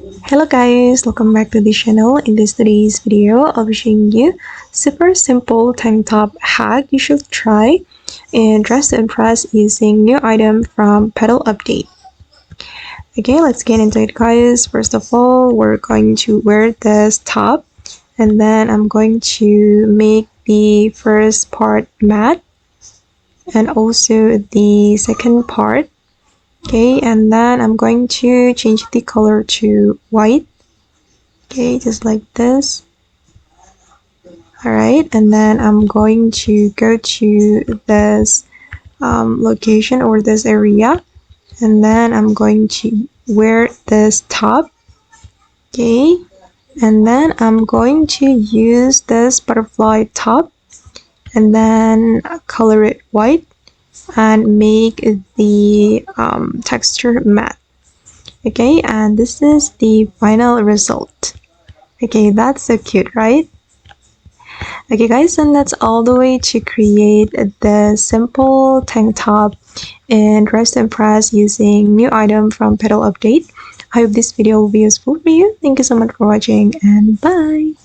Hello guys, welcome back to the channel. In today's video, I'll be showing you super simple tank top hack you should try and dress to impress using new item from Petal Update. Okay, let's get into it guys. First of all, we're going to wear this top and then I'm going to make the first part matte and also the second part. Okay, and then I'm going to change the color to white. Okay, just like this. Alright, and then I'm going to go to this location or this area, and then I'm going to wear this top. Okay, and then I'm going to use this butterfly top and then color it white and make the texture matte. Okay, and this is the final result. Okay, that's so cute, right? Okay guys, and that's all the way to create the simple tank top and dress to impress using new item from Petal Update. I hope this video will be useful for you. Thank you so much for watching and bye!